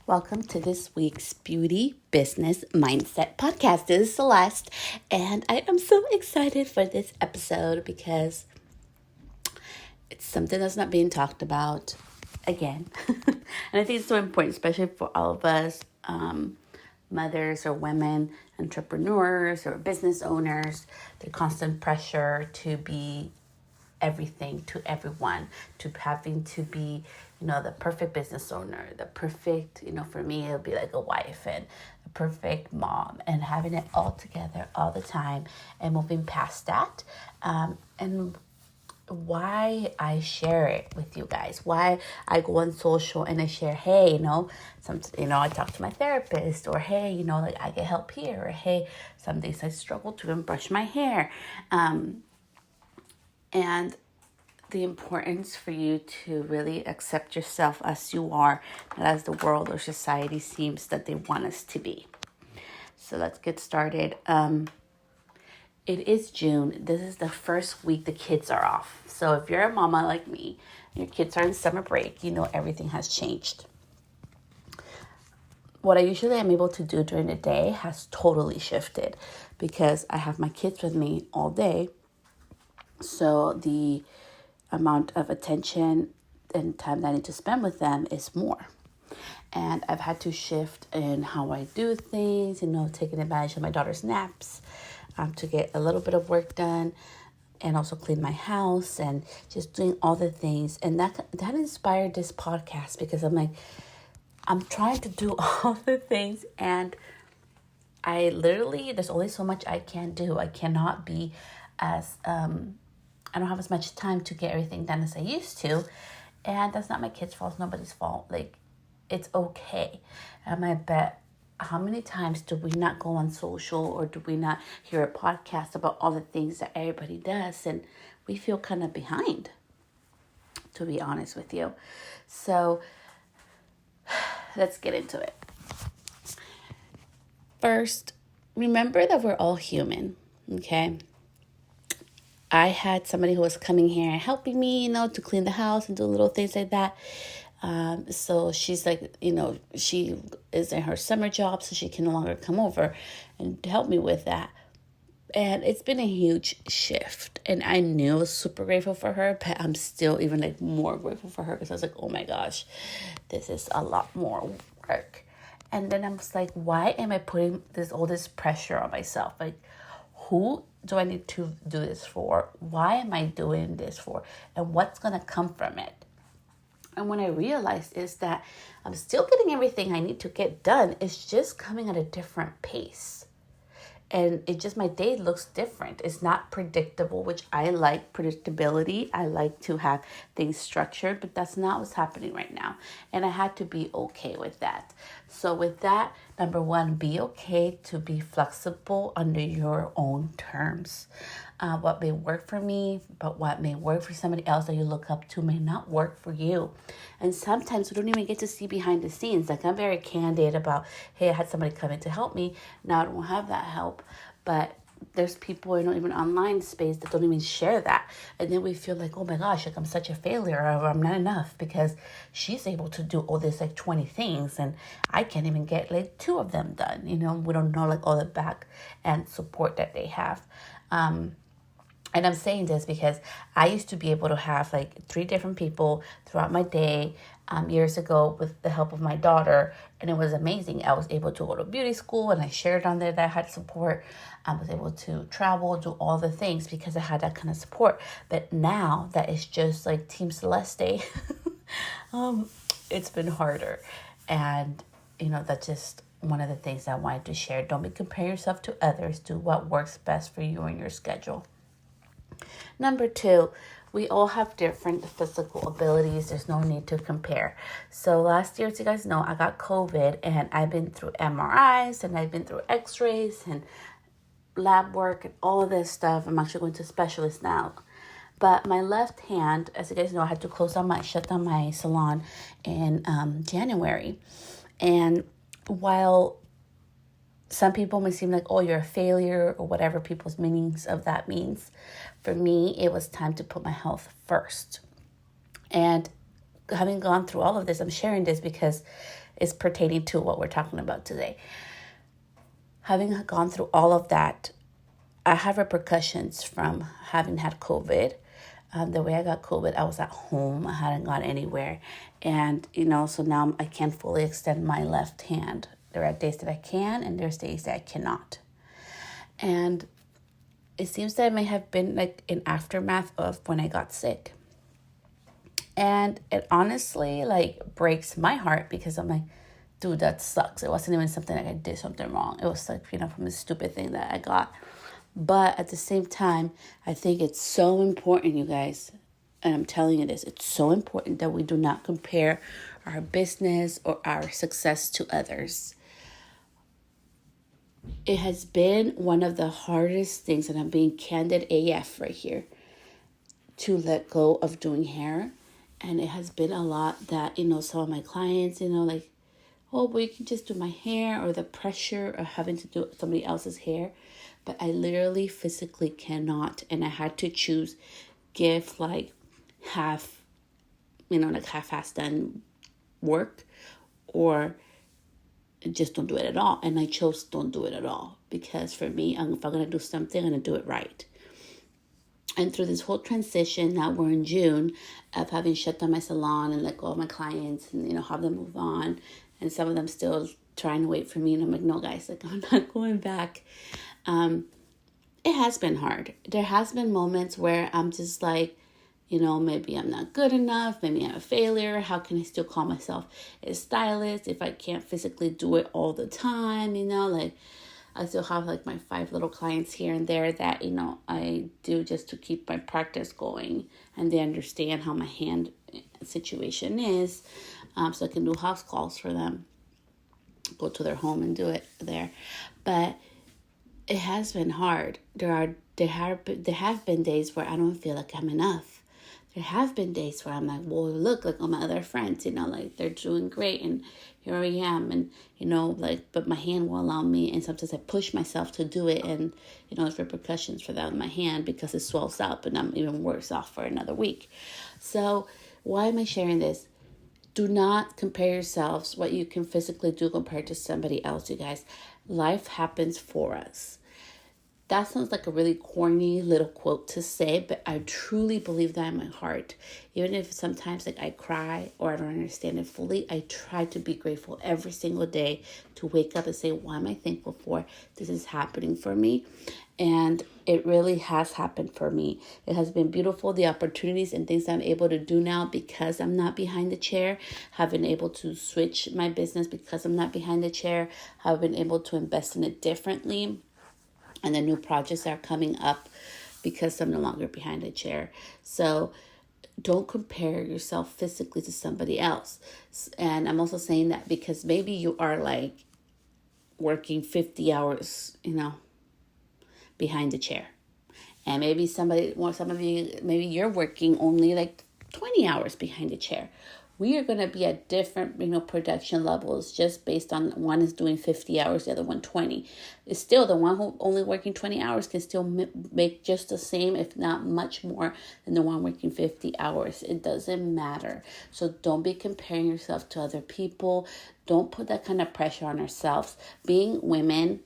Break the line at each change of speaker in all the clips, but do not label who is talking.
Welcome to this week's Beauty Business Mindset podcast. This is Celeste, and I am so excited for this episode because it's something that's not being talked about again. And I think it's so important, especially for all of us mothers or women, entrepreneurs or business owners, the constant pressure to be everything to everyone, to having to be, the perfect business owner, the perfect, for me, it'll be like a wife and a perfect mom, and having it all together all the time and moving past that. And why I share it with you guys, why I go on social and I share, hey, I talk to my therapist, or hey, I get help here, or hey, some days I struggle to even brush my hair. And the importance for you to really accept yourself as you are, not as the world or society seems that they want us to be. So let's get started. It is June. This is the first week the kids are off. So if you're a mama like me, your kids are in summer break, everything has changed. What I usually am able to do during the day has totally shifted because I have my kids with me all day. So the amount of attention and time that I need to spend with them is more. And I've had to shift in how I do things, taking advantage of my daughter's naps to get a little bit of work done, and also clean my house and just doing all the things. And that inspired this podcast because I'm trying to do all the things, and there's only so much I can do. I cannot be as, I don't have as much time to get everything done as I used to. And that's not my kids' fault. It's nobody's fault. It's okay. And I bet, how many times do we not go on social, or do we not hear a podcast about all the things that everybody does, and we feel kind of behind, to be honest with you. So let's get into it. First, remember that we're all human, okay? I had somebody who was coming here and helping me, to clean the house and do little things like that. So she's like, she is in her summer job, so she can no longer come over and help me with that. And it's been a huge shift. And I knew I was super grateful for her, but I'm still even more grateful for her because I was like, oh my gosh, this is a lot more work. And then I was like, why am I putting all this pressure on myself? Who do I need to do this for? Why am I doing this for? And what's going to come from it? And when I realized is that I'm still getting everything I need to get done. It's just coming at a different pace. And my day looks different. It's not predictable, which I like predictability. I like to have things structured, but that's not what's happening right now. And I had to be okay with that. So with that, number one, be okay to be flexible under your own terms. What may work for me, but what may work for somebody else that you look up to may not work for you. And sometimes we don't even get to see behind the scenes. I'm very candid about, hey, I had somebody come in to help me. Now I don't have that help. But there's people in even online space that don't even share that. And then we feel like, oh my gosh, I'm such a failure, or I'm not enough because she's able to do all this 20 things and I can't even get 2 of them done. We don't know all the back end support that they have. And I'm saying this because I used to be able to have 3 different people throughout my day years ago with the help of my daughter. And it was amazing. I was able to go to beauty school, and I shared on there that I had support. I was able to travel, do all the things because I had that kind of support. But now that it's just Team Celeste, it's been harder. And, that's just one of the things I wanted to share. Don't be comparing yourself to others. Do what works best for you and your schedule. Number 2, we all have different physical abilities. There's no need to compare. So last year, as you guys know, I got COVID, and I've been through MRIs, and I've been through x-rays and lab work and all of this stuff. I'm actually going to a specialist now. But my left hand, as you guys know, I had to shut down my salon in January. And while some people may seem like, oh, you're a failure, or whatever people's meanings of that means, for me, it was time to put my health first. And having gone through all of this, I'm sharing this because is pertaining to what we're talking about today. Having gone through all of that, I have repercussions from having had COVID. The way I got COVID, I was at home. I hadn't gone anywhere. And, so now I can't fully extend my left hand. There are days that I can, and there's days that I cannot. And it seems that it may have been like an aftermath of when I got sick. And it honestly breaks my heart because I'm like, dude, that sucks. It wasn't even something like I did something wrong. It was from a stupid thing that I got. But at the same time, I think it's so important, you guys, and I'm telling you this, it's so important that we do not compare our business or our success to others. It has been one of the hardest things, and I'm being candid AF right here, to let go of doing hair. And it has been a lot that, some of my clients, oh, but you can just do my hair, or the pressure of having to do somebody else's hair. But I literally physically cannot. And I had to choose give half-assed done work, or just don't do it at all. And I chose don't do it at all. Because for me, if I'm going to do something, I'm going to do it right. And through this whole transition, now we're in June, of having shut down my salon and let go of my clients and, have them move on. And some of them still trying to wait for me. And I'm like, no, guys, I'm not going back. It has been hard. There has been moments where I'm just like, maybe I'm not good enough. Maybe I'm a failure. How can I still call myself a stylist if I can't physically do it all the time? I still have my 5 little clients here and there that, I do just to keep my practice going. And they understand how my hand situation is. So I can do house calls for them. Go to their home and do it there. But it has been hard. There have been days where I don't feel like I'm enough. There have been days where I'm like, well, look, like all my other friends, they're doing great, and here I am, and but my hand won't allow me, and sometimes I push myself to do it, and there's repercussions for that in my hand because it swells up, and I'm even worse off for another week. So why am I sharing this? Do not compare yourselves, what you can physically do compared to somebody else, you guys. Life happens for us. That sounds like a really corny little quote to say, but I truly believe that in my heart. Even if sometimes I cry or I don't understand it fully, I try to be grateful every single day to wake up and say, what am I thankful for? This is happening for me. And it really has happened for me. It has been beautiful. The opportunities and things I'm able to do now because I'm not behind the chair, have been able to switch my business because I'm not behind the chair, have been able to invest in it differently. And the new projects are coming up because I'm no longer behind a chair. So don't compare yourself physically to somebody else. And I'm also saying that because maybe you are working 50 hours, behind the chair. And maybe some of you, maybe you're working only 20 hours behind the chair. We are going to be at different, production levels just based on one is doing 50 hours, the other one 20. It's still the one who only working 20 hours can still make just the same, if not much more than the one working 50 hours. It doesn't matter. So don't be comparing yourself to other people. Don't put that kind of pressure on ourselves. Being women,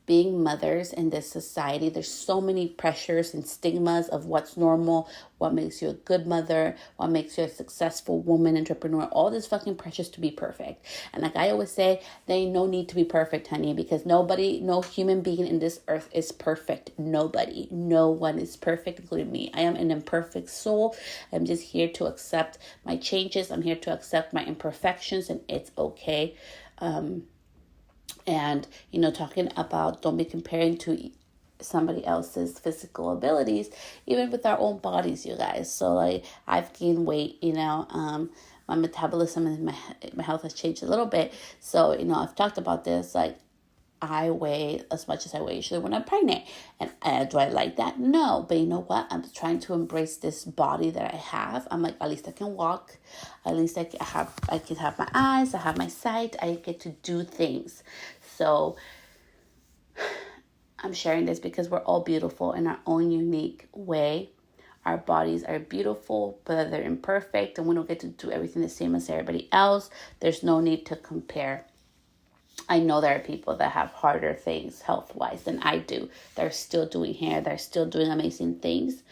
being mothers in this society, there's so many pressures and stigmas of what's normal, what makes you a good mother, what makes you a successful woman, entrepreneur, all this fucking pressures to be perfect. And like I always say, there ain't no need to be perfect, honey, because no human being in this earth is perfect. Nobody, no one is perfect, including me. I am an imperfect soul. I'm just here to accept my changes. I'm here to accept my imperfections, and it's okay. And, talking about don't be comparing to somebody else's physical abilities, even with our own bodies, you guys. So, I've gained weight, my metabolism and my health has changed a little bit. So, I've talked about this, I weigh as much as I weigh usually when I'm pregnant. And do I like that? No. But you know what? I'm trying to embrace this body that I have. I'm like, at least I can walk. At least I can have my eyes. I have my sight. I get to do things. So I'm sharing this because we're all beautiful in our own unique way. Our bodies are beautiful, but they're imperfect, and we don't get to do everything the same as everybody else. There's no need to compare. I know there are people that have harder things health-wise than I do. They're still doing hair. They're still doing amazing things.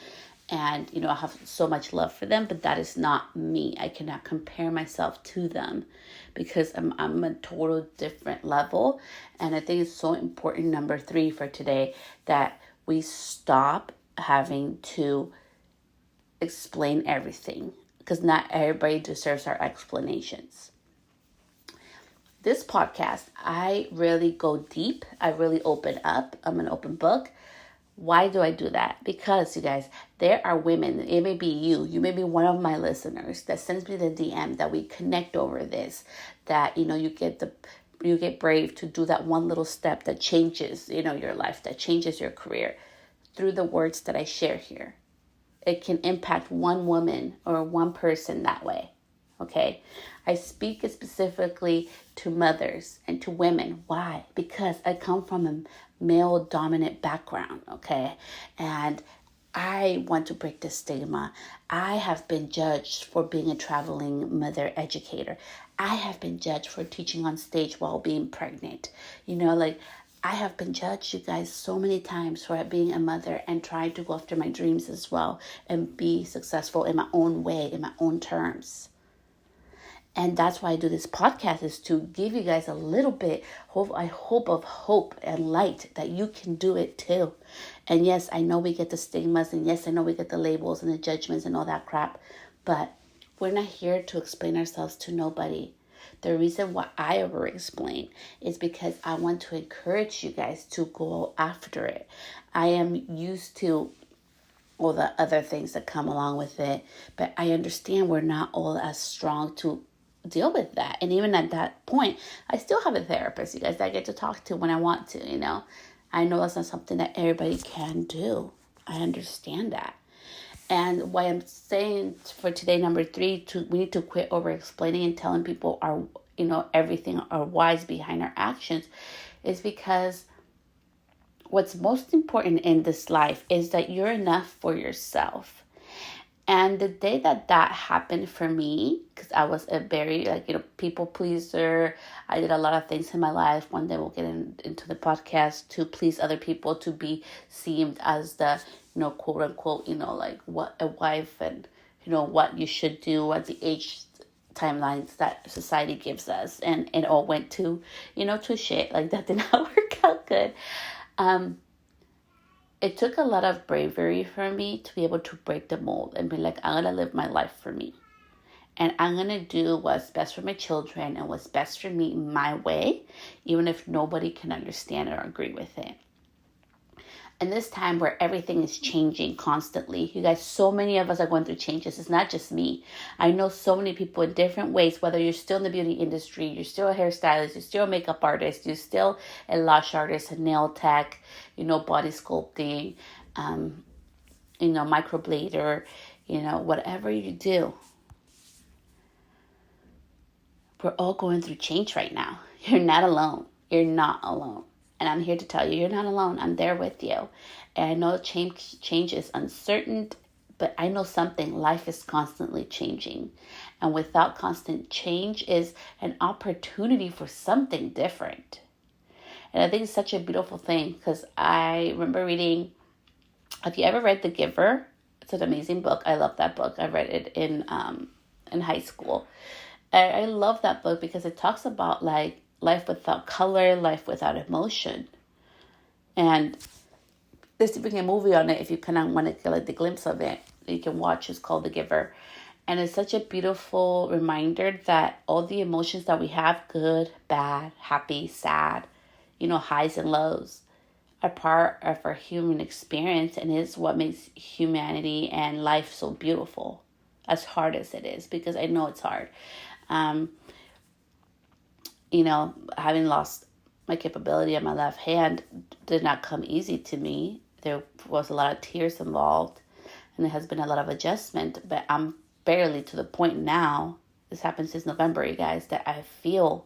And, I have so much love for them, but that is not me. I cannot compare myself to them because I'm a total different level. And I think it's so important, number 3 for today, that we stop having to explain everything, because not everybody deserves our explanations. This podcast, I really go deep. I really open up. I'm an open book. Why do I do that? Because, you guys, there are women, it may be you may be one of my listeners that sends me the DM, that we connect over this, that, you get brave to do that one little step that changes, your life, that changes your career through the words that I share here. It can impact one woman or one person that way. Okay, I speak specifically to mothers and to women. Why? Because I come from a male dominant background. Okay, and I want to break the stigma. I have been judged for being a traveling mother educator. I have been judged for teaching on stage while being pregnant. I have been judged, you guys, so many times for being a mother and trying to go after my dreams as well and be successful in my own way, in my own terms. And that's why I do this podcast, is to give you guys a little bit, I hope of hope and light that you can do it too. And yes, I know we get the stigmas, and yes, I know we get the labels and the judgments and all that crap, but we're not here to explain ourselves to nobody. The reason why I over explain is because I want to encourage you guys to go after it. I am used to all the other things that come along with it, but I understand we're not all as strong to deal with that. And even at that point, I still have a therapist, you guys, that I get to talk to when I want to. I know that's not something that everybody can do. I understand that. And why I'm saying for today, number 3, we need to quit over explaining and telling people our, everything, our whys behind our actions, is because what's most important in this life is that you're enough for yourself. And the day that happened for me, because I was a very, people pleaser. I did a lot of things in my life. One day we'll get into the podcast, to please other people, to be seen as the, quote unquote, what a wife, and, what you should do at the age timelines that society gives us. And it all went to, to shit. That did not work out good. It took a lot of bravery for me to be able to break the mold and be like, I'm going to live my life for me. And I'm going to do what's best for my children and what's best for me my way, even if nobody can understand or agree with it. And this time where everything is changing constantly, you guys, so many of us are going through changes. It's not just me. I know so many people in different ways, whether you're still in the beauty industry, you're still a hairstylist, you're still a makeup artist, you're still a lash artist, a nail tech, body sculpting, microblader, whatever you do. We're all going through change right now. You're not alone. You're not alone. And I'm here to tell you, you're not alone. I'm there with you. And I know change is uncertain, but I know something. Life is constantly changing. And without constant change is an opportunity for something different. And I think it's such a beautiful thing, because I remember reading, have you ever read The Giver? It's an amazing book. I love that book. I read it in high school. I love that book because it talks about life without color, life without emotion. And there's even a movie on it, if you kind of want to get the glimpse of it, you can watch. It's called The Giver. And it's such a beautiful reminder that all the emotions that we have, good, bad, happy, sad, highs and lows, are part of our human experience, and is what makes humanity and life so beautiful, as hard as it is, because I know it's hard. Having lost my capability on my left hand did not come easy to me. There was a lot of tears involved, and there has been a lot of adjustment, but I'm barely to the point now, this happened since November, you guys, that I feel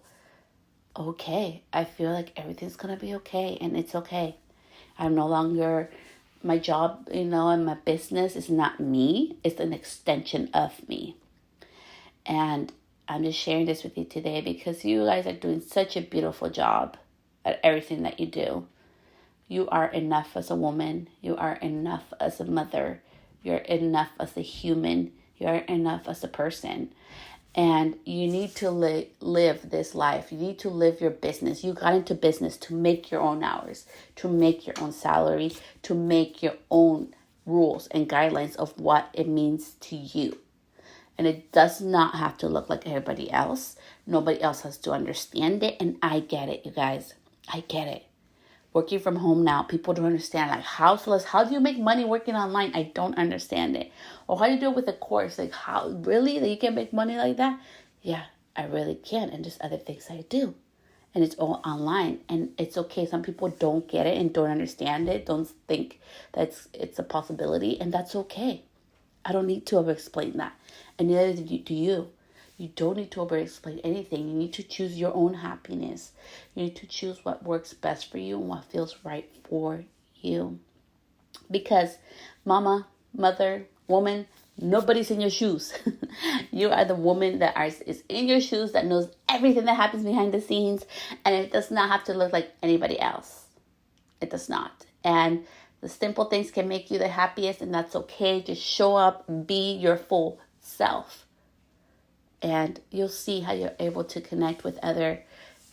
okay. I feel like everything's going to be okay, and it's okay. I'm no longer my job, and my business is not me. It's an extension of me. And I'm just sharing this with you today because you guys are doing such a beautiful job at everything that you do. You are enough as a woman. You are enough as a mother. You're enough as a human. You are enough as a person. And you need to live this life. You need to live your business. You got into business to make your own hours, to make your own salary, to make your own rules and guidelines of what it means to you. And it does not have to look like everybody else. Nobody else has to understand it. And I get it, you guys. I get it. Working from home now, people don't understand, like, how do you make money working online? I don't understand it. Or how do you do it with a course? Like, how, really? That you can make money like that? Yeah, I really can. And just other things I do. And it's all online. And it's okay. Some people don't get it and don't understand it. Don't think that it's a possibility. And that's okay. I don't need to over-explain that. And neither do you. You don't need to over-explain anything. You need to choose your own happiness. You need to choose what works best for you and what feels right for you. Because mama, mother, woman, nobody's in your shoes. You are the woman that is in your shoes, that knows everything that happens behind the scenes. And it does not have to look like anybody else. It does not. And the simple things can make you the happiest, and that's okay. Just show up, be your full self. And you'll see how you're able to connect with other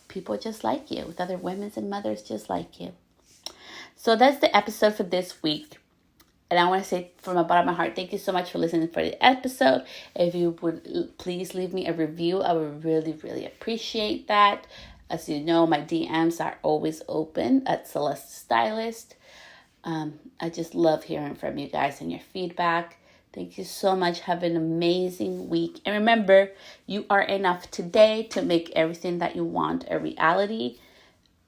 people just like you, with other women and mothers just like you. So that's the episode for this week. And I want to say from the bottom of my heart, thank you so much for listening for the episode. If you would please leave me a review, I would really, really appreciate that. As you know, my DMs are always open at Celeste Stylist. I just love hearing from you guys and your feedback. Thank you so much. Have an amazing week. And remember, you are enough today to make everything that you want a reality.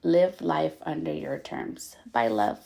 Live life under your terms. Bye, love.